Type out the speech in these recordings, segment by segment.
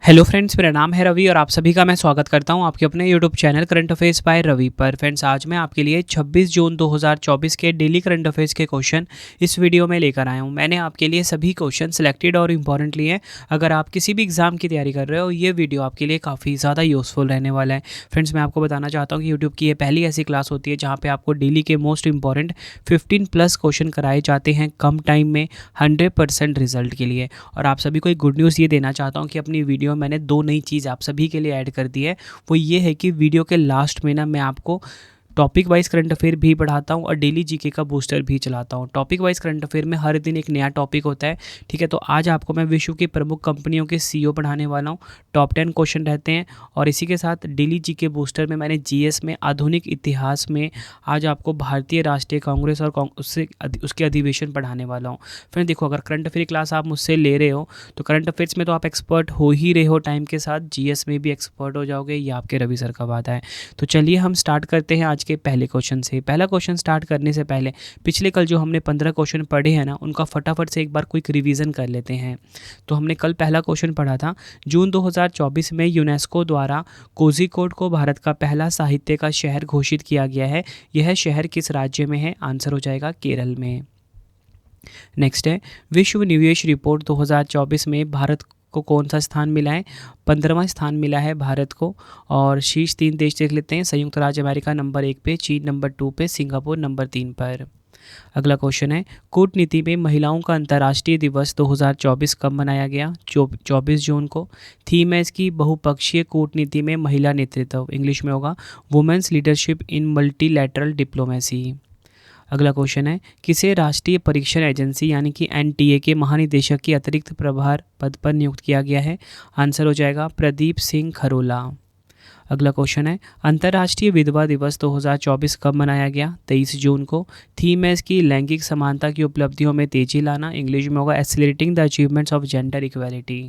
Hello friends, मेरा नाम है रवि और आप सभी का मैं स्वागत करता हूं आपके अपने YouTube channel current affairs by Ravi पर। फ्रेंड्स, आज मैं आपके लिए 26 जून 2024 के डेली करंट अफेयर्स के क्वेश्चन इस वीडियो में लेकर आया हूं। मैंने आपके लिए सभी क्वेश्चन सिलेक्टेड और इम्पॉर्टेंट लिए हैं। अगर आप किसी भी एग्जाम की तैयारी कर रहे हो, ये वीडियो आपके लिए काफ़ी ज़्यादा यूज़फुल रहने वाला है। फ्रेंड्स, मैं आपको बताना चाहता हूँ कि यूट्यूब की ये पहली ऐसी क्लास होती है जहाँ पर आपको डेली के मोस्ट इंपॉर्टेंट 15+ क्वेश्चन कराए जाते हैं कम टाइम में 100% रिजल्ट के लिए। और आप सभी को एक गुड न्यूज़ ये देना चाहता हूँ कि अपनी वीडियो मैंने 2 नई चीज़ आप सभी के लिए ऐड कर दी है। वो ये है कि वीडियो के लास्ट में ना मैं आपको टॉपिक वाइज करंट अफेयर भी पढ़ाता हूँ और डेली जीके का बूस्टर भी चलाता हूँ। टॉपिक वाइज करंट अफेयर में हर दिन एक नया टॉपिक होता है, ठीक है। तो आज आपको मैं विश्व की प्रमुख कंपनियों के सीईओ पढ़ाने वाला हूँ। टॉप 10 क्वेश्चन रहते हैं और इसी के साथ डेली जीके बूस्टर में मैंने जीएस में आधुनिक इतिहास में आज आपको भारतीय राष्ट्रीय कांग्रेस और उसके अधिवेशन पढ़ाने वाला हूँ। फ्रेंड देखो, अगर करंट अफेयर क्लास आप मुझसे ले रहे हो तो करंट अफेयर्स में तो आप एक्सपर्ट हो ही रहे हो, टाइम के साथ जीएस में भी एक्सपर्ट हो जाओगे। ये आपके रवि सर का बात है। तो चलिए हम स्टार्ट करते हैं आज के पहले क्वेश्चन से। पहला क्वेश्चन स्टार्ट करने से पहले पिछले कल जो हमने 15 क्वेश्चन पढ़े हैं ना, उनका फटाफट से एक बार क्विक रिवीजन कर लेते हैं। तो हमने कल पहला क्वेश्चन पढ़ा था, जून 2024 में यूनेस्को द्वारा कोझिकोड को भारत का पहला साहित्य का शहर घोषित किया गया है। यह शहर किस राज्य में है? आंसर हो जाएगा केरल में। नेक्स्ट है, विश्व निवेश रिपोर्ट 2024 में भारत को कौन सा स्थान मिला है? 15वां स्थान मिला है भारत को। और शीर्ष 3 देश देख लेते हैं। संयुक्त राज्य अमेरिका नंबर 1 पे, चीन नंबर 2 पे, सिंगापुर नंबर 3 पर। अगला क्वेश्चन है, कूटनीति में महिलाओं का अंतर्राष्ट्रीय दिवस 2024 कब मनाया गया? 24 जून को। थीम है इसकी बहुपक्षीय कूटनीति में महिला नेतृत्व, इंग्लिश में होगा women's leadership in multilateral diplomacy. अगला क्वेश्चन है, किसे राष्ट्रीय परीक्षण एजेंसी यानी कि एनटीए के महानिदेशक के अतिरिक्त प्रभार पद पर नियुक्त किया गया है? आंसर हो जाएगा प्रदीप सिंह खरोला। अगला क्वेश्चन है, अंतर्राष्ट्रीय विधवा दिवस 2024 कब मनाया गया? 23 जून को। थीम है इसकी लैंगिक समानता की उपलब्धियों में तेजी लाना, इंग्लिश में होगा accelerating the achievements of gender equality.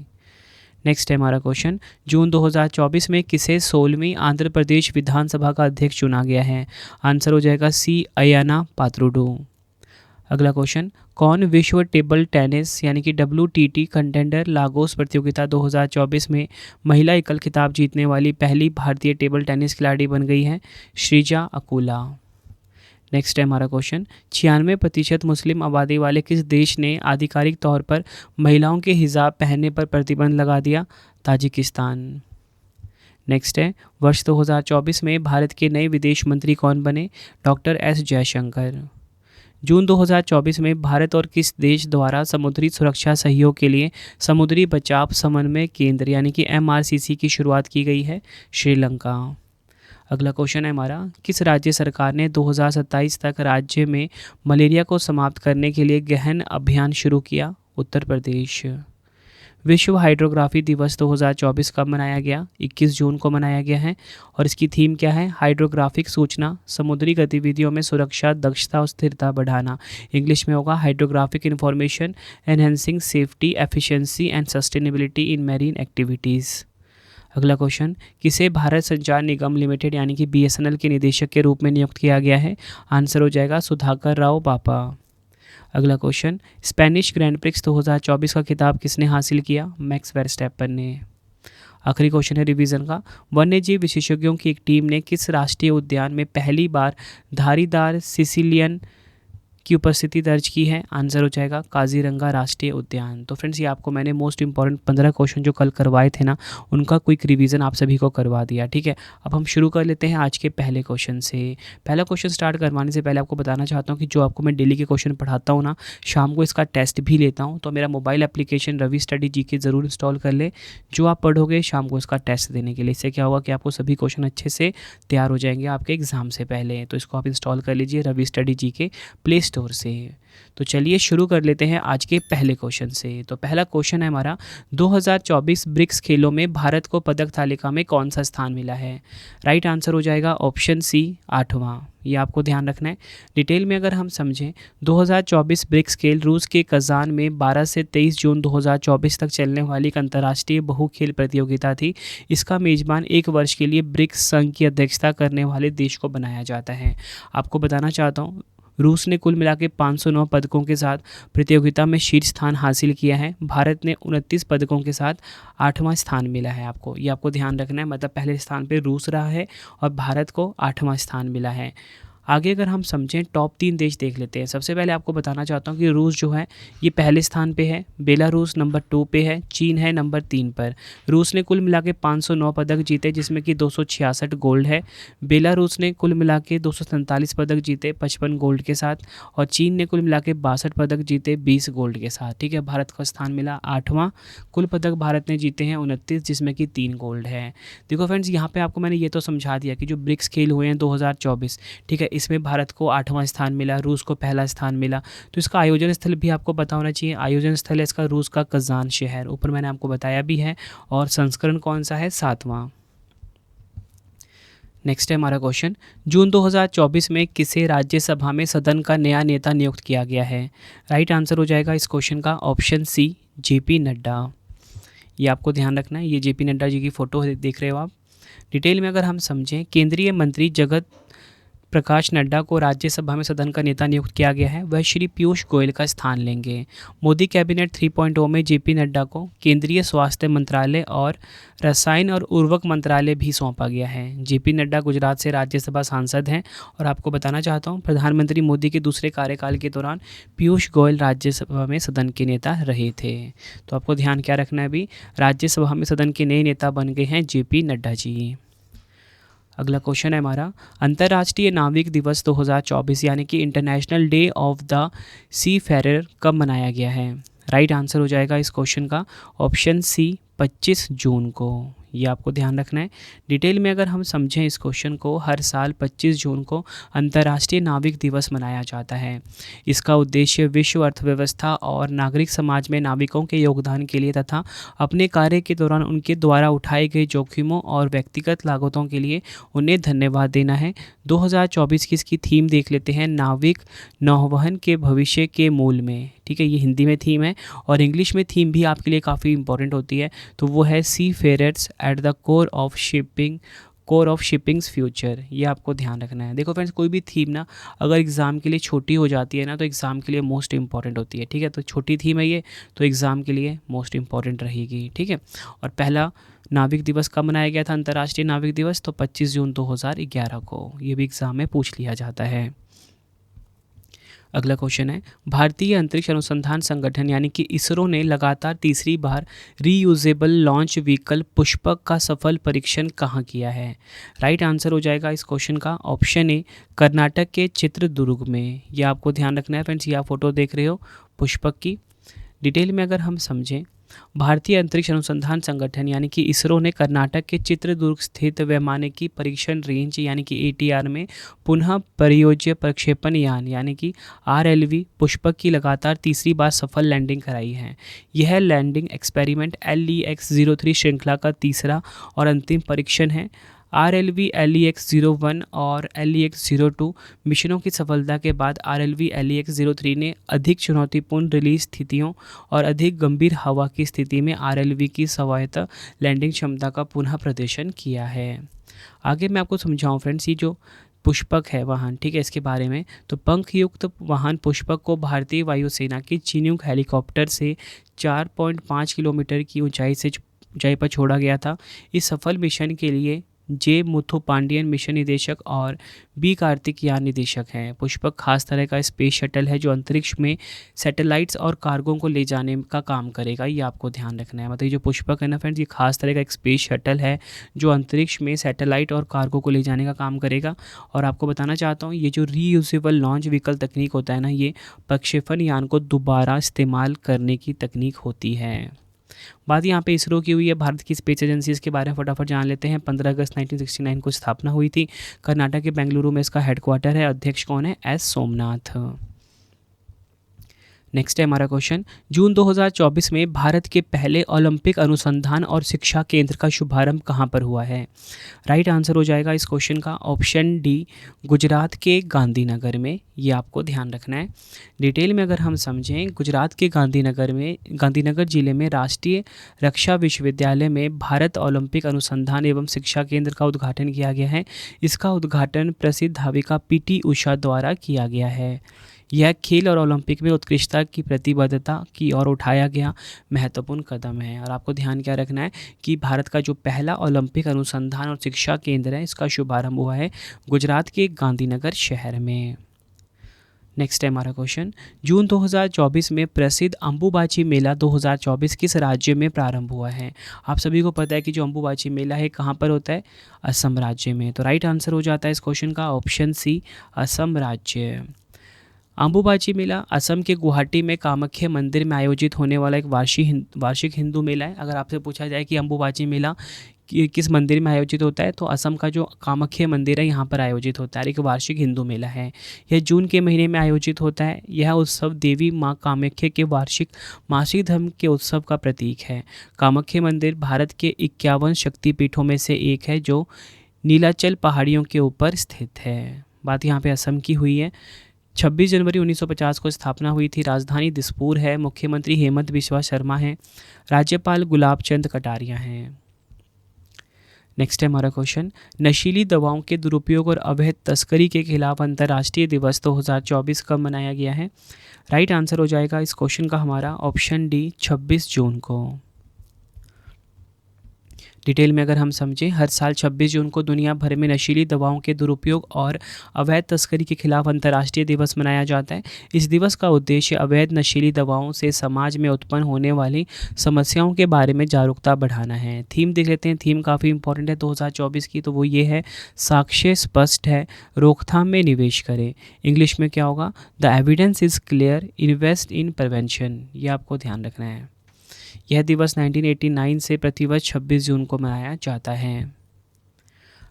Next है हमारा क्वेश्चन, जून 2024 में किसे 16वीं आंध्र प्रदेश विधानसभा का अध्यक्ष चुना गया है? आंसर हो जाएगा सी अय्याना पात्रुडू। अगला क्वेश्चन, कौन विश्व टेबल टेनिस यानी कि WTT कंटेंडर लागोस प्रतियोगिता 2024 में महिला एकल खिताब जीतने वाली पहली भारतीय टेबल टेनिस खिलाड़ी बन गई है? श्रीजा अकुला। नेक्स्ट है हमारा क्वेश्चन, 96% मुस्लिम आबादी वाले किस देश ने आधिकारिक तौर पर महिलाओं के हिजाब पहनने पर प्रतिबंध लगा दिया? ताजिकिस्तान। नेक्स्ट है, वर्ष 2024 में भारत के नए विदेश मंत्री कौन बने? Doctor S Jaishankar. जून 2024 में भारत और किस देश द्वारा समुद्री सुरक्षा सहयोग के लिए समुद्री बचाव समन्वय केंद्र यानी कि MRCC की शुरुआत की गई है? श्रीलंका। अगला क्वेश्चन है हमारा, किस राज्य सरकार ने 2027 तक राज्य में मलेरिया को समाप्त करने के लिए गहन अभियान शुरू किया? उत्तर प्रदेश। विश्व हाइड्रोग्राफी दिवस 2024 कब मनाया गया? 21 जून को मनाया गया है और इसकी थीम क्या है? हाइड्रोग्राफिक सूचना, समुद्री गतिविधियों में सुरक्षा, दक्षता और स्थिरता बढ़ाना, इंग्लिश में होगा hydrographic information enhancing safety efficiency and sustainability in marine activities. अगला क्वेश्चन, किसे भारत संचार निगम लिमिटेड यानी कि BSNL के निदेशक के रूप में नियुक्त किया गया है? आंसर हो जाएगा सुधाकर राव बापा। अगला क्वेश्चन, स्पेनिश ग्रैंड प्रिक्स 2024 का खिताब किसने हासिल किया? मैक्स वर्स्टैपन ने। आखिरी क्वेश्चन है रिवीजन का, वन्यजीव विशेषज्ञों की एक टीम ने किस राष्ट्रीय उद्यान में पहली बार धारीदार सिसिलियन की उपस्थिति दर्ज की है? आंसर हो जाएगा काजीरंगा राष्ट्रीय उद्यान। तो फ्रेंड्स, ये आपको मैंने मोस्ट इंपॉर्टेंट 15 क्वेश्चन जो कल करवाए थे ना, उनका क्विक रिवीजन आप सभी को करवा दिया, ठीक है। अब हम शुरू कर लेते हैं आज के पहले क्वेश्चन से। पहला क्वेश्चन स्टार्ट करवाने से पहले आपको बताना चाहता हूँ कि जो आपको मैं डेली के क्वेश्चन पढ़ाता हूँ ना, शाम को इसका टेस्ट भी लेता हूँ। तो मेरा mobile application Ravi study GK ज़रूर इंस्टॉल कर ले, जो आप पढ़ोगे शाम को इसका टेस्ट देने के लिए। इससे क्या होगा कि आपको सभी क्वेश्चन अच्छे से तैयार हो जाएंगे आपके एग्जाम से पहले। तो इसको आप इंस्टॉल कर लीजिए Ravi study GK play store से। तो चलिए शुरू कर लेते हैं आज के पहले क्वेश्चन से। तो पहला क्वेश्चन है हमारा, 2024 ब्रिक्स खेलों में भारत को पदक तालिका में कौन सा स्थान मिला है? राइट आंसर हो जाएगा ऑप्शन सी 8वां। ये आपको ध्यान रखना है। डिटेल में अगर हम समझें, 2024 ब्रिक्स खेल रूस के कजान में 12 से 23 जून 2024 तक चलने वाली एक अंतर्राष्ट्रीय बहु खेल प्रतियोगिता थी। इसका मेजबान 1 वर्ष के लिए ब्रिक्स संघ की अध्यक्षता करने वाले देश को बनाया जाता है। आपको बताना चाहता हूँ, रूस ने कुल मिला के 509 पदकों के साथ प्रतियोगिता में शीर्ष स्थान हासिल किया है। भारत ने 29 पदकों के साथ 8वां स्थान मिला है आपको, ये आपको ध्यान रखना है। मतलब पहले स्थान पे रूस रहा है और भारत को 8वां स्थान मिला है। आगे अगर हम समझें टॉप 3 देश देख लेते हैं। सबसे पहले आपको बताना चाहता हूँ कि रूस जो है ये पहले स्थान पे है, बेलारूस नंबर 2 पे है, चीन है नंबर 3 पर। रूस ने कुल मिला के 509 पदक जीते जिसमें कि 266 गोल्ड है। बेलारूस ने कुल मिला के 247 पदक जीते 55 गोल्ड के साथ, और चीन ने कुल मिला के 62 पदक जीते 20 गोल्ड के साथ। ठीक है, भारत का स्थान मिला 8वां। कुल पदक भारत ने जीते हैं 29 जिसमें कि 3 गोल्ड है। देखो फ्रेंड्स, यहाँ पे आपको मैंने ये तो समझा दिया कि जो ब्रिक्स खेल हुए हैं 2024, ठीक है, इसमें भारत को 8वां स्थान मिला, रूस को पहला स्थान मिला। तो इसका आयोजन स्थल भी आपको पता होना चाहिए। आयोजन स्थल है इसका रूस का कजान शहर, ऊपर मैंने आपको बताया भी है। और संस्करण कौन सा है? 7वां। नेक्स्ट है हमारा क्वेश्चन, जून 2024 में किसे राज्यसभा में सदन का नया नेता नियुक्त किया गया है? राइट आंसर हो जाएगा इस क्वेश्चन का ऑप्शन सी, जेपी नड्डा। ये आपको ध्यान रखना है, ये जेपी नड्डा जी की फ़ोटो देख रहे हो आप। डिटेल में अगर हम समझें, केंद्रीय मंत्री जगत प्रकाश नड्डा को राज्यसभा में सदन का नेता नियुक्त किया गया है। वह श्री पीयूष गोयल का स्थान लेंगे। मोदी कैबिनेट 3.0 में जेपी नड्डा को केंद्रीय स्वास्थ्य मंत्रालय और रसायन और उर्वरक मंत्रालय भी सौंपा गया है। जेपी नड्डा गुजरात से राज्यसभा सांसद हैं। और आपको बताना चाहता हूँ, प्रधानमंत्री मोदी के दूसरे कार्यकाल के दौरान पीयूष गोयल राज्यसभा में सदन के नेता रहे थे। तो आपको ध्यान क्या रखना है, अभी राज्यसभा में सदन के नए नेता बन गए हैं जेपी नड्डा जी। अगला क्वेश्चन है हमारा, अंतर्राष्ट्रीय नाविक दिवस 2024 यानी कि international day of the seafarer कब मनाया गया है? राइट आंसर हो जाएगा इस क्वेश्चन का ऑप्शन सी, 25 जून को। ये आपको ध्यान रखना है। डिटेल में अगर हम समझें इस क्वेश्चन को, हर साल 25 जून को अंतर्राष्ट्रीय नाविक दिवस मनाया जाता है। इसका उद्देश्य विश्व अर्थव्यवस्था और नागरिक समाज में नाविकों के योगदान के लिए तथा अपने कार्य के दौरान उनके द्वारा उठाए गए जोखिमों और व्यक्तिगत लागतों के लिए उन्हें धन्यवाद देना है। 2024 की इसकी थीम देख लेते हैं, नाविक नौवहन के भविष्य के मूल में। ठीक है, ये हिंदी में थीम है और इंग्लिश में थीम भी आपके लिए काफ़ी इंपॉर्टेंट होती है। तो वो है seafarers at the core of shipping's future. ये आपको ध्यान रखना है। देखो फ्रेंड्स, कोई भी थीम ना अगर एग्ज़ाम के लिए छोटी हो जाती है ना, तो एग्ज़ाम के लिए मोस्ट इंपॉर्टेंट होती है। ठीक है, तो छोटी थीम है ये, तो एग्ज़ाम के लिए मोस्ट इंपॉर्टेंट रहेगी। ठीक है, और पहला नाविक दिवस कब मनाया गया था, अंतर्राष्ट्रीय नाविक दिवस? तो 25 जून 2011 को। ये भी एग्ज़ाम में पूछ लिया जाता है। अगला क्वेश्चन है, भारतीय अंतरिक्ष अनुसंधान संगठन यानी कि इसरो ने लगातार तीसरी बार रीयूजेबल लॉन्च व्हीकल पुष्पक का सफल परीक्षण कहाँ किया है? राइट आंसर हो जाएगा इस क्वेश्चन का ऑप्शन ए, कर्नाटक के चित्रदुर्ग में। ये आपको ध्यान रखना है फ्रेंड्स। ये आप फोटो देख रहे हो पुष्पक की। डिटेल में अगर हम समझें, भारतीय अंतरिक्ष अनुसंधान संगठन यानी कि इसरो ने कर्नाटक के चित्रदुर्ग स्थित वैमानिकी परीक्षण रेंज यानी कि ATR में पुनः परियोज्य प्रक्षेपण यान यानी कि RLV पुष्पक की लगातार तीसरी बार सफल लैंडिंग कराई है। यह लैंडिंग एक्सपेरिमेंट LEX-03 श्रृंखला का तीसरा और अंतिम परीक्षण है। RLV LEX-01 और LEX-02 मिशनों की सफलता के बाद RLV LEX-03 ने अधिक चुनौतीपूर्ण रिलीज स्थितियों और अधिक गंभीर हवा की स्थिति में RLV की स्वायत्त लैंडिंग क्षमता का पुनः प्रदर्शन किया है। आगे मैं आपको समझाऊं फ्रेंड्स, ये जो पुष्पक है वाहन, ठीक है, इसके बारे में। तो पंख युक्त वाहन पुष्पक को भारतीय वायुसेना की चिनूक हेलीकॉप्टर से 4.5 किलोमीटर की ऊंचाई पर छोड़ा गया था। इस सफल मिशन के लिए जे मुथुपांडियन मिशन निदेशक और बी कार्तिक यान निदेशक हैं। पुष्पक खास तरह का स्पेस शटल है जो अंतरिक्ष में सैटेलाइट्स और कार्गो को ले जाने का काम करेगा। ये आपको ध्यान रखना है। मतलब ये जो पुष्पक है ना फ्रेंड्स, ये खास तरह का एक स्पेस शटल है जो अंतरिक्ष में सैटेलाइट और कार्गो को ले जाने का काम करेगा। और आपको बताना चाहता हूँ, ये जो रीयूजेबल लॉन्च व्हीकल तकनीक होता है ना, ये प्रक्षेपण यान को दोबारा इस्तेमाल करने की तकनीक होती है। बात यहाँ पे इसरो की हुई है। भारत की स्पेस एजेंसी के बारे में फटाफट जान लेते हैं। 15 अगस्त 1969 को स्थापना हुई थी। कर्नाटक के बेंगलुरु में इसका हेडक्वार्टर है। अध्यक्ष कौन है? एस सोमनाथ। नेक्स्ट है हमारा क्वेश्चन, जून 2024 में भारत के पहले ओलंपिक अनुसंधान और शिक्षा केंद्र का शुभारंभ कहाँ पर हुआ है? राइट आंसर हो जाएगा इस क्वेश्चन का ऑप्शन डी, गुजरात के गांधीनगर में। ये आपको ध्यान रखना है। डिटेल में अगर हम समझें, गुजरात के गांधीनगर जिले में राष्ट्रीय रक्षा विश्वविद्यालय में भारत ओलंपिक अनुसंधान एवं शिक्षा केंद्र का उद्घाटन किया गया है। इसका उद्घाटन प्रसिद्ध धाविका पीटी उषा द्वारा किया गया है। यह खेल और ओलंपिक में उत्कृष्टता की प्रतिबद्धता की ओर उठाया गया महत्वपूर्ण कदम है। और आपको ध्यान क्या रखना है कि भारत का जो पहला ओलंपिक अनुसंधान और शिक्षा केंद्र है, इसका शुभारंभ हुआ है गुजरात के गांधीनगर शहर में। नेक्स्ट है हमारा क्वेश्चन, जून 2024 में प्रसिद्ध अंबुबाची मेला 2024 किस राज्य में प्रारंभ हुआ है? आप सभी को पता है कि जो अंबुबाची मेला है कहाँ पर होता है? असम राज्य में। तो राइट आंसर हो जाता है इस क्वेश्चन का ऑप्शन सी, असम राज्य। अंबुबाची मेला असम के गुवाहाटी में कामाख्या मंदिर में आयोजित होने वाला एक वार्षिक हिंदू मेला है। अगर आपसे पूछा जाए कि अंबुबाची मेला किस मंदिर में आयोजित होता है, तो असम का जो कामाख्या मंदिर है यहाँ पर आयोजित होता है। एक वार्षिक हिंदू मेला है। यह जून के महीने में आयोजित होता है। यह उत्सव देवी माँ कामाख्या के वार्षिक मासिक धर्म के उत्सव का प्रतीक है। कामाख्या मंदिर भारत के 51 शक्तिपीठों में से एक है जो नीलाचल पहाड़ियों के ऊपर स्थित है। बात यहाँ पे असम की हुई है। 26 जनवरी 1950 को स्थापना हुई थी। राजधानी दिसपुर है। मुख्यमंत्री हेमंत बिस्वा शर्मा हैं। राज्यपाल गुलाब चंद कटारिया हैं। नेक्स्ट है हमारा क्वेश्चन, नशीली दवाओं के दुरुपयोग और अवैध तस्करी के खिलाफ अंतर्राष्ट्रीय दिवस 2024 कब मनाया गया है? राइट आंसर हो जाएगा इस क्वेश्चन का हमारा ऑप्शन डी, 26 जून को। डिटेल में अगर हम समझें, हर साल 26 जून को दुनिया भर में नशीली दवाओं के दुरुपयोग और अवैध तस्करी के खिलाफ अंतर्राष्ट्रीय दिवस मनाया जाता है। इस दिवस का उद्देश्य अवैध नशीली दवाओं से समाज में उत्पन्न होने वाली समस्याओं के बारे में जागरूकता बढ़ाना है। थीम देख लेते हैं। थीम काफ़ी इंपॉर्टेंट है 2024 की, तो वो ये है, साक्ष्य स्पष्ट है, रोकथाम में निवेश करें। इंग्लिश में क्या होगा? The evidence is clear, invest in prevention. ये आपको ध्यान रखना है। यह दिवस 1989 से प्रतिवर्ष 26 जून को मनाया जाता है।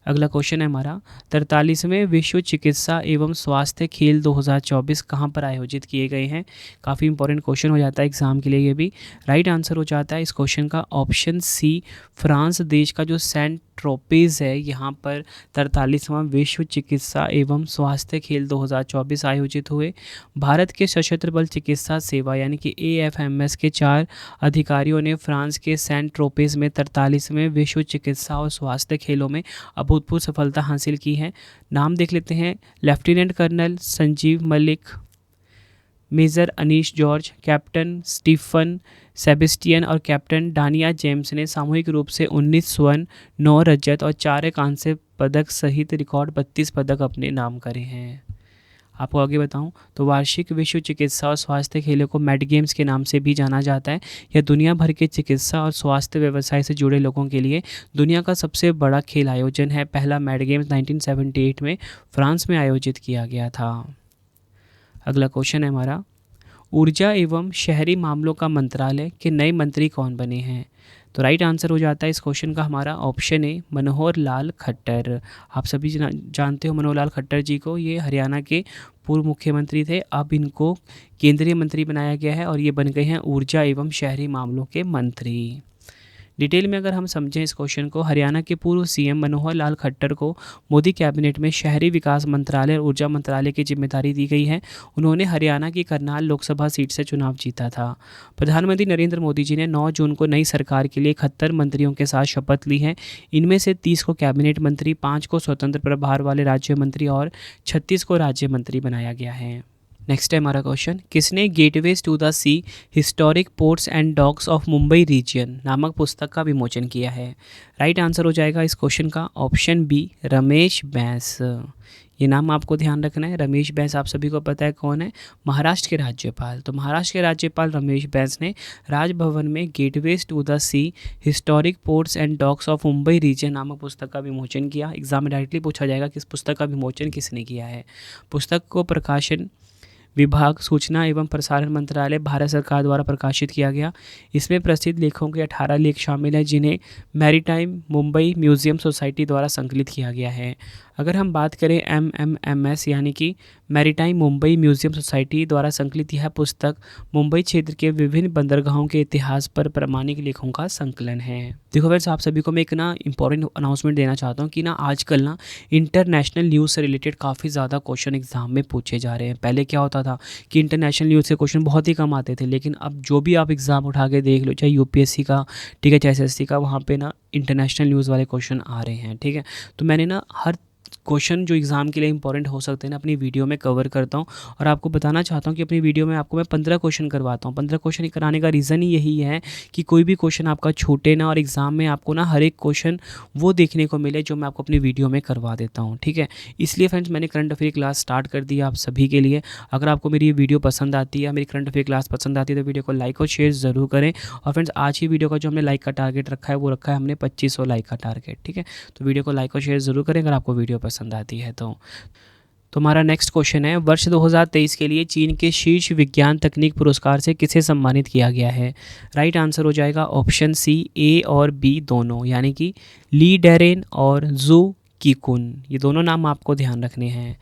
अगला क्वेश्चन है हमारा, 43वें विश्व चिकित्सा एवं स्वास्थ्य खेल 2024 कहाँ पर आयोजित किए गए हैं? काफ़ी इंपॉर्टेंट क्वेश्चन हो जाता है एग्जाम के लिए ये भी। राइट आंसर हो जाता है इस क्वेश्चन का ऑप्शन सी, फ्रांस देश का जो सेंट ट्रोपेज है, यहाँ पर 43वां विश्व चिकित्सा एवं स्वास्थ्य खेल 2024 आयोजित हुए। भारत के सशस्त्र बल चिकित्सा सेवा यानी कि AFMS के 4 अधिकारियों ने फ्रांस के सेंट ट्रोपेज में 43वें विश्व चिकित्सा और स्वास्थ्य खेलों में अभूतपूर्व सफलता हासिल की है। नाम देख लेते हैं। Lieutenant colonel Sanjeev Malik, major Anish George, captain Stephen Sebastian और कैप्टन डानिया जेम्स ने सामूहिक रूप से 19 स्वर्ण, 9 रजत और 4 कांस्य पदक सहित रिकॉर्ड 32 पदक अपने नाम करे हैं। आपको आगे बताऊं तो वार्षिक विश्व चिकित्सा और स्वास्थ्य खेलों को मेड गेम्स के नाम से भी जाना जाता है। यह दुनिया भर के चिकित्सा और स्वास्थ्य व्यवसाय से जुड़े लोगों के लिए दुनिया का सबसे बड़ा खेल आयोजन है। पहला मेड गेम्स 1978 में फ्रांस में आयोजित किया गया था। अगला क्वेश्चन है हमारा, ऊर्जा एवं शहरी मामलों का मंत्रालय के नए मंत्री कौन बने हैं? तो राइट आंसर हो जाता है इस क्वेश्चन का हमारा ऑप्शन ए, मनोहर लाल खट्टर। आप सभी जानते हो मनोहर लाल खट्टर जी को। ये हरियाणा के पूर्व मुख्यमंत्री थे। अब इनको केंद्रीय मंत्री बनाया गया है और ये बन गए हैं ऊर्जा एवं शहरी मामलों के मंत्री। डिटेल में अगर हम समझें इस क्वेश्चन को, हरियाणा के पूर्व CM मनोहर लाल खट्टर को मोदी कैबिनेट में शहरी विकास मंत्रालय और ऊर्जा मंत्रालय की जिम्मेदारी दी गई है। उन्होंने हरियाणा की करनाल लोकसभा सीट से चुनाव जीता था। प्रधानमंत्री नरेंद्र मोदी जी ने 9 जून को नई सरकार के लिए 71 मंत्रियों के साथ शपथ ली है। इनमें से 30 को कैबिनेट मंत्री, 5 को स्वतंत्र प्रभार वाले राज्य मंत्री और 36 को राज्य मंत्री बनाया गया है। नेक्स्ट है हमारा क्वेश्चन, किसने gateways to the sea historic ports and docks of Mumbai region नामक पुस्तक का विमोचन किया है? राइट आंसर हो जाएगा इस क्वेश्चन का ऑप्शन बी, रमेश बैस। ये नाम आपको ध्यान रखना है। रमेश बैस आप सभी को पता है कौन है? महाराष्ट्र के राज्यपाल। तो महाराष्ट्र के राज्यपाल रमेश बैस ने राजभवन में gateways to the sea historic ports and docks of Mumbai region नामक पुस्तक का विमोचन किया। एग्जाम में डायरेक्टली पूछा जाएगा कि इस पुस्तक का विमोचन किसने किया है। पुस्तक को प्रकाशन विभाग सूचना एवं प्रसारण मंत्रालय भारत सरकार द्वारा प्रकाशित किया गया। इसमें प्रसिद्ध लेखों के 18 लेख शामिल हैं जिन्हें मैरीटाइम मुंबई म्यूजियम सोसाइटी द्वारा संकलित किया गया है। अगर हम बात करें MMMS यानी कि मैरीटाइम मुंबई म्यूजियम सोसाइटी द्वारा संकलित यह पुस्तक मुंबई क्षेत्र के विभिन्न बंदरगाहों के इतिहास पर प्रामाणिक लेखों का संकलन है। देखो फ्रेंड्स, आप सभी को मैं एक इंपॉर्टेंट अनाउंसमेंट देना चाहता हूँ कि आजकल इंटरनेशनल न्यूज़ से रिलेटेड काफ़ी ज़्यादा क्वेश्चन एग्जाम में पूछे जा रहे हैं। पहले क्या होता था कि इंटरनेशनल न्यूज़ से क्वेश्चन बहुत ही कम आते थे, लेकिन अब जो भी आप एग्ज़ाम उठा के देख लो, चाहे UPSC का, ठीक है, चाहे SSC का, वहाँ पे इंटरनेशनल न्यूज़ वाले क्वेश्चन आ रहे हैं। ठीक है, तो मैंने हर क्वेश्चन जो एग्ज़ाम के लिए इंपॉर्टेंट हो सकते हैं अपनी वीडियो में कवर करता हूं, और आपको बताना चाहता हूं कि अपनी वीडियो में आपको मैं 15 क्वेश्चन करवाता हूं। 15 क्वेश्चन कराने का रीज़न ही यही है कि कोई भी क्वेश्चन आपका छूटे ना, और एग्ज़ाम में आपको हर एक क्वेश्चन वो देखने को मिले जो मैं आपको अपनी वीडियो में करवा देता हूँ। ठीक है, इसलिए फ्रेंड्स मैंने करंट अफेयर क्लास स्टार्ट कर दी आप सभी के लिए। अगर आपको मेरी वीडियो पसंद आती है, मेरी करंट अफेयर क्लास पसंद आती है, तो वीडियो को लाइक और शेयर ज़रूर करें। और फ्रेंड्स, आज की वीडियो का जो हमने लाइक का टारगेट रखा है वो रखा है हमने 2500 लाइक का टारगेट। ठीक है, तो वीडियो को लाइक और शेयर ज़रूर करें अगर आपको वीडियो पसंद आती है तो हमारा नेक्स्ट क्वेश्चन है, वर्ष 2023 के लिए चीन के शीर्ष विज्ञान तकनीक पुरस्कार से किसे सम्मानित किया गया है? राइट आंसर हो जाएगा ऑप्शन सी, A और B दोनों, यानी कि ली डेरेन और जू कीकुन। ये दोनों नाम आपको ध्यान रखने हैं।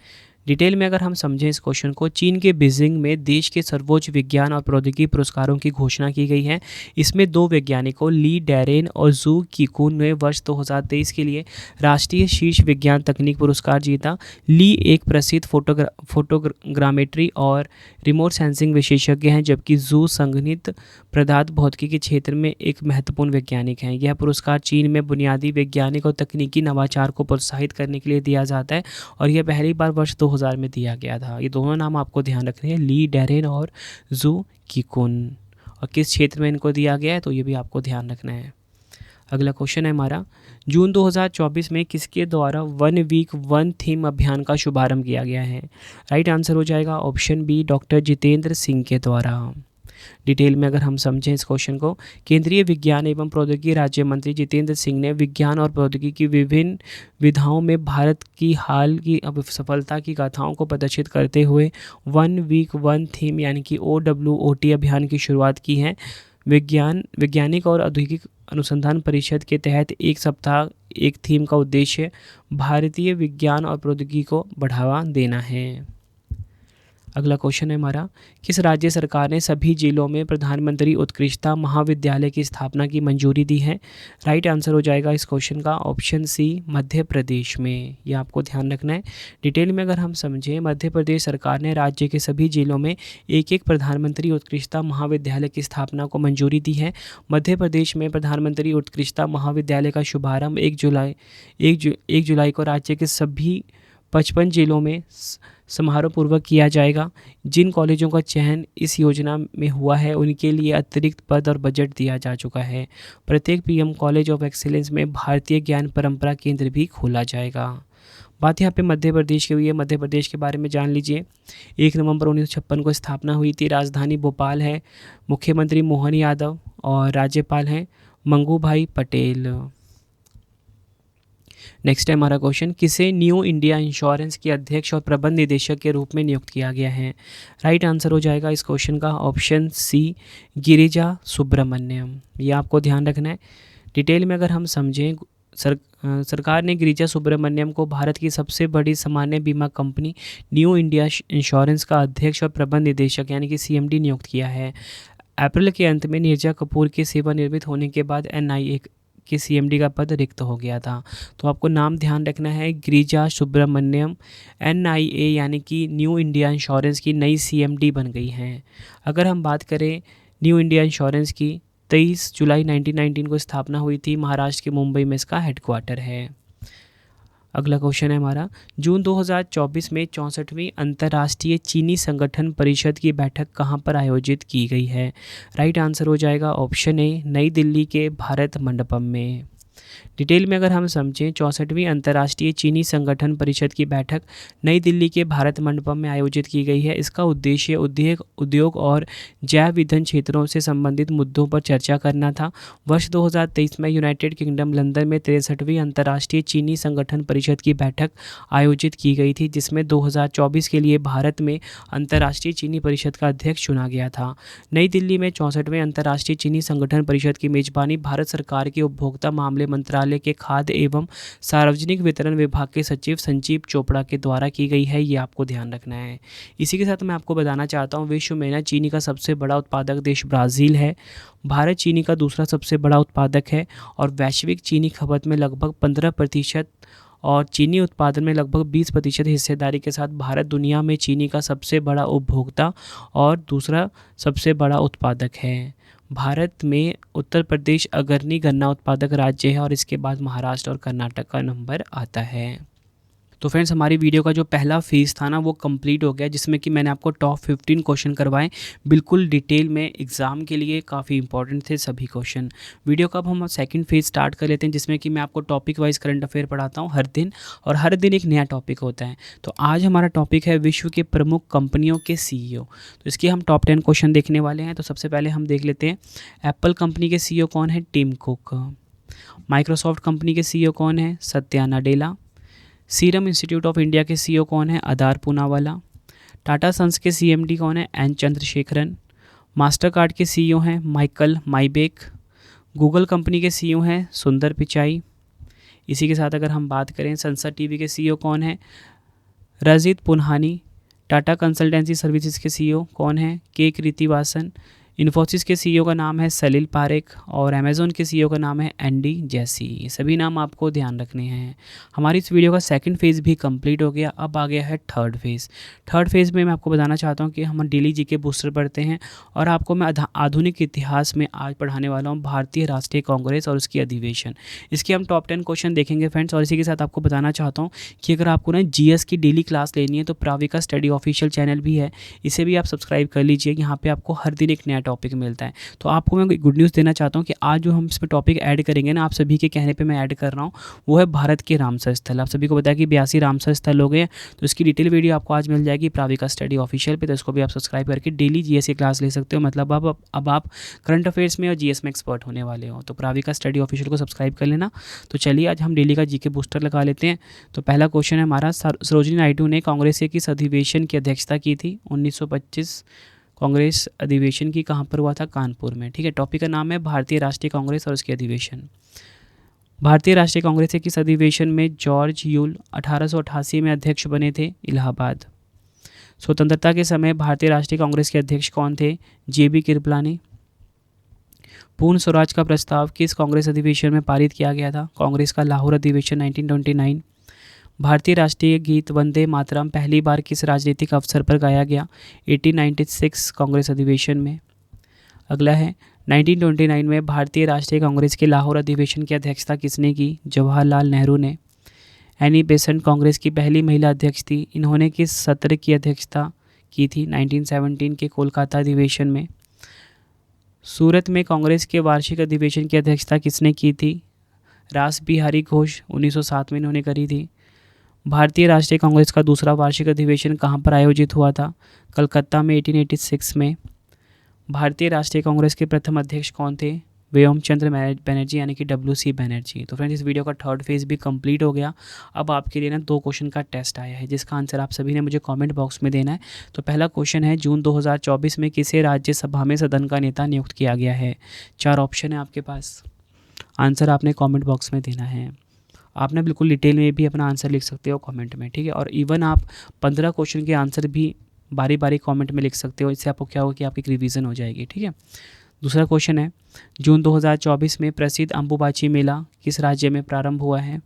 डिटेल में अगर हम समझें इस क्वेश्चन को, चीन के बीजिंग में देश के सर्वोच्च विज्ञान और प्रौद्योगिकी पुरस्कारों की घोषणा की गई है। इसमें 2 वैज्ञानिकों ली डेरेन और जू कीकुन ने वर्ष 2023 के लिए राष्ट्रीय शीर्ष विज्ञान तकनीक पुरस्कार जीता। ली एक प्रसिद्ध फोटोग्रामेट्री और रिमोट सेंसिंग विशेषज्ञ हैं, जबकि जू संगणित पदार्थ भौतिकी के क्षेत्र में एक महत्वपूर्ण वैज्ञानिक हैं। यह पुरस्कार चीन में बुनियादी वैज्ञानिक और तकनीकी नवाचार को प्रोत्साहित करने के लिए दिया जाता है, और यह पहली बार वर्ष 2000 में दिया गया था। ये दोनों नाम आपको ध्यान रखने हैं, ली डेरेन और जू कीकुन, और किस क्षेत्र में इनको दिया गया है तो ये भी आपको ध्यान रखना है। अगला क्वेश्चन है हमारा, जून 2024 में किसके द्वारा 1 वीक 1 थीम अभियान का शुभारंभ किया गया है? राइट आंसर हो जाएगा option B, doctor Jitendra Singh के द्वारा। डिटेल में अगर हम समझें इस क्वेश्चन को, केंद्रीय विज्ञान एवं प्रौद्योगिकी राज्य मंत्री जितेंद्र सिंह ने विज्ञान और प्रौद्योगिकी की विभिन्न विधाओं में भारत की हाल की सफलता की गाथाओं को प्रदर्शित करते हुए 1 वीक 1 थीम यानी कि OWOT अभियान की शुरुआत की है। वैज्ञानिक और औद्योगिक अनुसंधान परिषद के तहत एक सप्ताह एक थीम का उद्देश्य भारतीय विज्ञान और प्रौद्योगिकी को बढ़ावा देना है। अगला क्वेश्चन है हमारा, किस राज्य सरकार ने सभी जिलों में प्रधानमंत्री उत्कृष्टता महाविद्यालय की स्थापना की मंजूरी दी है? राइट आंसर हो जाएगा इस क्वेश्चन का ऑप्शन सी, मध्य प्रदेश में। ये आपको ध्यान रखना है। डिटेल में अगर हम समझें, मध्य प्रदेश सरकार ने राज्य के सभी जिलों में एक प्रधानमंत्री उत्कृष्टता महाविद्यालय की स्थापना को मंजूरी दी है। मध्य प्रदेश में प्रधानमंत्री उत्कृष्टता महाविद्यालय का शुभारंभ 1 जुलाई को राज्य के सभी 55 जिलों में समारोहपूर्वक किया जाएगा। जिन कॉलेजों का चयन इस योजना में हुआ है उनके लिए अतिरिक्त पद और बजट दिया जा चुका है। प्रत्येक PM कॉलेज ऑफ एक्सीलेंस में भारतीय ज्ञान परंपरा केंद्र भी खोला जाएगा। बात यहाँ पे मध्य प्रदेश की हुई है। मध्य प्रदेश के बारे में जान लीजिए। 1 नवंबर 1956 को स्थापना हुई थी। राजधानी भोपाल है। मुख्यमंत्री मोहन यादव और राज्यपाल हैं मंगूभाई पटेल। नेक्स्ट है हमारा क्वेश्चन, किसे न्यू इंडिया इंश्योरेंस के अध्यक्ष और प्रबंध निदेशक के रूप में नियुक्त किया गया है? राइट आंसर हो जाएगा इस क्वेश्चन का ऑप्शन सी, गिरिजा सुब्रमण्यम। ये आपको ध्यान रखना है। डिटेल में अगर हम समझें, सरकार ने गिरिजा सुब्रमण्यम को भारत की सबसे बड़ी सामान्य बीमा कंपनी न्यू इंडिया इंश्योरेंस का अध्यक्ष और प्रबंध निदेशक यानी कि CMD नियुक्त किया है। अप्रैल के अंत में नीरजा कपूर के सेवानिवृत्त होने के बाद NIA कि CMD का पद रिक्त हो गया था। तो आपको नाम ध्यान रखना है, गिरिजा सुब्रमण्यम। NIA यानी कि न्यू इंडिया इंश्योरेंस की नई CMD बन गई हैं। अगर हम बात करें न्यू इंडिया इंश्योरेंस की, 23 जुलाई 1919 को स्थापना हुई थी। महाराष्ट्र के मुंबई में इसका हेडक्वार्टर है। अगला क्वेश्चन है हमारा, जून 2024 में 64वीं अंतर्राष्ट्रीय चीनी संगठन परिषद की बैठक कहाँ पर आयोजित की गई है? राइट आंसर हो जाएगा ऑप्शन ए, नई दिल्ली के भारत मंडपम में। डिटेल में अगर हम समझें, 64वीं अंतर्राष्ट्रीय चीनी संगठन परिषद की बैठक नई दिल्ली के भारत मंडपम में आयोजित की गई है। इसका उद्देश्य उद्योग और जैव ईंधन क्षेत्रों से संबंधित मुद्दों पर चर्चा करना था। वर्ष 2023 में यूनाइटेड किंगडम लंदन में 63वीं अंतर्राष्ट्रीय चीनी संगठन परिषद की बैठक आयोजित की गई थी, जिसमें 2024 के लिए भारत में अंतर्राष्ट्रीय चीनी परिषद का अध्यक्ष चुना गया था। नई दिल्ली में 64वें अंतर्राष्ट्रीय चीनी संगठन परिषद की मेजबानी भारत सरकार के उपभोक्ता मामले मंत्रालय के खाद्य एवं सार्वजनिक वितरण विभाग के सचिव संजीव चोपड़ा के द्वारा की गई है। ये आपको ध्यान रखना है। इसी के साथ मैं आपको बताना चाहता हूँ, विश्व में ना चीनी का सबसे बड़ा उत्पादक देश ब्राज़ील है। भारत चीनी का दूसरा सबसे बड़ा उत्पादक है और वैश्विक चीनी खपत में लगभग 15% और चीनी उत्पादन में लगभग 20% हिस्सेदारी के साथ भारत दुनिया में चीनी का सबसे बड़ा उपभोक्ता और दूसरा सबसे बड़ा उत्पादक है। भारत में उत्तर प्रदेश अग्रणी गन्ना उत्पादक राज्य है और इसके बाद महाराष्ट्र और कर्नाटक का नंबर आता है। तो फ्रेंड्स, हमारी वीडियो का जो पहला फेज़ था ना वो कंप्लीट हो गया, जिसमें कि मैंने आपको टॉप 15 क्वेश्चन करवाए बिल्कुल डिटेल में। एग्ज़ाम के लिए काफ़ी इंपॉर्टेंट थे सभी क्वेश्चन। वीडियो का अब हम सेकंड फेज़ स्टार्ट कर लेते हैं, जिसमें कि मैं आपको टॉपिक वाइज करंट अफेयर पढ़ाता हूँ हर दिन, और हर दिन एक नया टॉपिक होता है। तो आज हमारा टॉपिक है विश्व के प्रमुख कंपनियों के CEO। तो इसके हम टॉप 10 क्वेश्चन देखने वाले हैं। तो सबसे पहले हम देख लेते हैं, एप्पल कंपनी के CEO कौन है? Tim Cook. माइक्रोसॉफ्ट कंपनी के CEO कौन है? Satya Nadella. Serum Institute of India के CEO कौन है? अदार पूनावाला। टाटा सन्स के CMD कौन है? एन चंद्रशेखरन। मास्टर कार्ड के CEO हैं माइकल माइबेक। गूगल कंपनी के CEO हैं सुंदर पिचाई। इसी के साथ अगर हम बात करें, संसद टीवी के CEO कौन है? रजित पुन्हानी। टाटा कंसल्टेंसी सर्विसेज के CEO कौन है? के कृतिवासन। इन्फोसिस के CEO का नाम है सलील पारेख और अमेज़ॉन के CEO का नाम है एंडी जैसी। ये सभी नाम आपको ध्यान रखने हैं। हमारी इस वीडियो का सेकंड फेज़ भी कंप्लीट हो गया। अब आ गया है थर्ड फेज़। थर्ड फेज़ में मैं आपको बताना चाहता हूँ कि हम डेली जीके बूस्टर पढ़ते हैं और आपको मैं आधुनिक इतिहास में आज पढ़ाने वाला हूँ भारतीय राष्ट्रीय कांग्रेस और उसकी अधिवेशन। इसके हम टॉप 10 क्वेश्चन देखेंगे फ्रेंड्स। और इसी के साथ आपको बताना चाहता हूँ कि अगर आपको ना GS की डेली क्लास लेनी है तो प्राविका स्टडी ऑफिशियल चैनल भी है, इसे भी आप सब्सक्राइब कर लीजिए। यहाँ पर आपको हर दिन एक नया टॉपिक मिलता है। तो आपको मैं गुड न्यूज़ देना चाहता हूँ कि आज जो हम इसमें टॉपिक ऐड करेंगे ना, आप सभी के कहने पे मैं ऐड कर रहा हूँ, वो है भारत के रामसर स्थल। आप सभी को बताया कि 82 रामसर स्थल हो गए, तो इसकी डिटेल वीडियो आपको आज मिल जाएगी प्राविका स्टडी ऑफिशियल पे। तो इसको भी आप सब्सक्राइब करके डेली GS की क्लास ले सकते हो। मतलब अब आप करंट अफेयर्स में और GS में एक्सपर्ट होने वाले हो। तो प्राविका स्टडी ऑफिशियल को सब्सक्राइब कर लेना। तो चलिए आज हम डेली का GK बूस्टर लगा लेते हैं। तो पहला क्वेश्चन है हमारा, सरोजिनी नायडू ने कांग्रेस के किस अधिवेशन की अध्यक्षता की थी? 1925 कांग्रेस अधिवेशन की कहाँ पर हुआ था? कानपुर में। ठीक है, टॉपिक का नाम है भारतीय राष्ट्रीय कांग्रेस और उसके अधिवेशन। भारतीय राष्ट्रीय कांग्रेस के किस अधिवेशन में जॉर्ज यूल 1888 में अध्यक्ष बने थे? इलाहाबाद। स्वतंत्रता के समय भारतीय राष्ट्रीय कांग्रेस के अध्यक्ष कौन थे? JB कृपलानी। पूर्ण स्वराज का प्रस्ताव किस कांग्रेस अधिवेशन में पारित किया गया था? कांग्रेस का लाहौर अधिवेशन 1929। भारतीय राष्ट्रीय गीत वंदे मातरम पहली बार किस राजनीतिक अवसर पर गाया गया? 1896 कांग्रेस अधिवेशन में। अगला है, 1929 में भारतीय राष्ट्रीय कांग्रेस के लाहौर अधिवेशन की अध्यक्षता किसने की? जवाहरलाल नेहरू ने। एनी बेसेंट कांग्रेस की पहली महिला अध्यक्ष थी। इन्होंने किस सत्र की अध्यक्षता की थी? 1917 के कोलकाता अधिवेशन में। सूरत में कांग्रेस के वार्षिक अधिवेशन की अध्यक्षता किसने की थी? रास बिहारी घोष 1907 में इन्होंने करी थी। भारतीय राष्ट्रीय कांग्रेस का दूसरा वार्षिक अधिवेशन कहाँ पर आयोजित हुआ था? कलकत्ता में 1886 में। भारतीय राष्ट्रीय कांग्रेस के प्रथम अध्यक्ष कौन थे? व्योम चंद्र बनर्जी यानी कि WC बनर्जी। तो फ्रेंड्स, इस वीडियो का थर्ड फेज़ भी कंप्लीट हो गया। अब आपके लिए ना 2 क्वेश्चन का टेस्ट आया है, जिसका आंसर आप सभी ने मुझे कमेंट बॉक्स में देना है। तो पहला क्वेश्चन है, जून 2024 में किसे राज्यसभा में सदन का नेता नियुक्त किया गया है? 4 ऑप्शन है आपके पास, आंसर आपने कॉमेंट बॉक्स में देना है। आपने बिल्कुल डिटेल में भी अपना आंसर लिख सकते हो कमेंट में, ठीक है। और इवन आप 15 क्वेश्चन के आंसर भी बारी बारी कमेंट में लिख सकते हो। इससे आपको क्या होगा कि आपकी रिवीजन हो जाएगी, ठीक है। दूसरा क्वेश्चन है, जून 2024 में प्रसिद्ध अंबुबाची मेला किस राज्य में प्रारंभ हुआ है?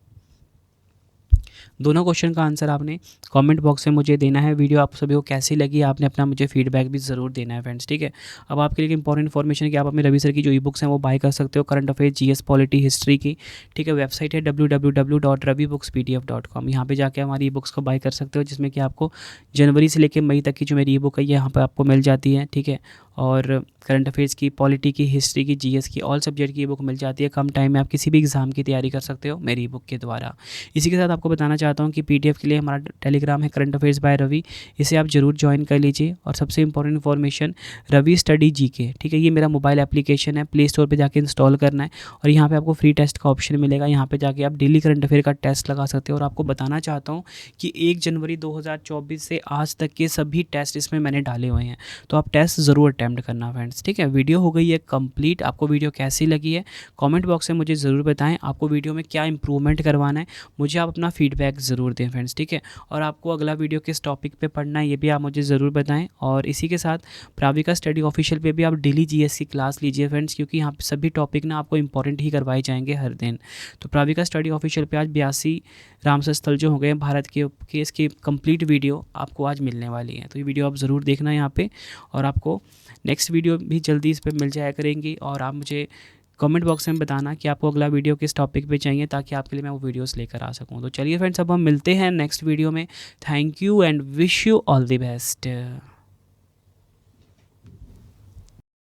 दोनों क्वेश्चन का आंसर आपने कमेंट बॉक्स में मुझे देना है। वीडियो आप सभी को कैसी लगी आपने अपना मुझे फीडबैक भी ज़रूर देना है फ्रेंड्स, ठीक है। अब आपके लिए इंपॉर्टेंट इन्फॉर्मेशन है कि आप अपने रवि सर की जो ई बुक्स हैं वो बाय कर सकते हो, current affair, GS, polity, history की, ठीक है। वेबसाइट है www.ravibookspdf.com। यहाँ पे जाके हमारी ई बुक्स को बाय कर सकते हो, जिसमें कि आपको जनवरी से लेकर मई तक की जो मेरी ई बुक है यहाँ पर आपको मिल जाती है, ठीक है। और करंट अफेयर्स की, पॉलिटी की, हिस्ट्री की, जीएस की, ऑल सब्जेक्ट की बुक मिल जाती है। कम टाइम में आप किसी भी एग्ज़ाम की तैयारी कर सकते हो मेरी बुक के द्वारा। इसी के साथ आपको बताना चाहता हूँ कि पीडीएफ के लिए हमारा टेलीग्राम है करंट अफेयर्स बाय रवि, इसे आप ज़रूर ज्वाइन कर लीजिए। और सबसे important information, Ravi study GK, ठीक है, ये मेरा मोबाइल एप्लीकेशन है, प्ले स्टोर पर जाके इंस्टॉल करना है और यहाँ पर आपको फ्री टेस्ट का ऑप्शन मिलेगा। यहाँ पर जाके आप डेली करंट अफेयर का टेस्ट लगा सकते हो। और आपको बताना चाहता हूँ कि 1 जनवरी 2024 से आज तक के सभी टेस्ट इसमें मैंने डाले हुए हैं, तो आप टेस्ट ज़रूर अटैम्प्ट करना फ्रेंड्स, ठीक है। वीडियो हो गई है कंप्लीट। आपको वीडियो कैसी लगी है कमेंट बॉक्स में मुझे ज़रूर बताएं। आपको वीडियो में क्या इंप्रूवमेंट करवाना है, मुझे आप अपना फीडबैक ज़रूर दें फ्रेंड्स, ठीक है। और आपको अगला वीडियो किस टॉपिक पे पढ़ना है ये भी आप मुझे ज़रूर बताएं। और इसी के साथ प्राविका स्टडी ऑफिशियल पे भी आप डेली जीएस की क्लास लीजिए फ्रेंड्स, क्योंकि यहाँ पे सभी टॉपिक ना आपको इंपॉर्टेंट ही करवाए जाएंगे हर दिन। तो प्राविका स्टडी ऑफिशियल पे आज 82 रामसर स्थल जो हो गए हैं भारत के इसकी कंप्लीट वीडियो आपको आज मिलने वाली है। तो ये वीडियो आप ज़रूर देखना यहाँ पे, और आपको नेक्स्ट वीडियो भी जल्दी इस पर मिल जाया करेंगी। और आप मुझे कमेंट बॉक्स में बताना कि आपको अगला वीडियो किस टॉपिक पे चाहिए, ताकि आपके लिए मैं वो वीडियोस लेकर आ सकूं। तो चलिए फ्रेंड्स, अब हम मिलते हैं नेक्स्ट वीडियो में। Thank you and wish you all the best.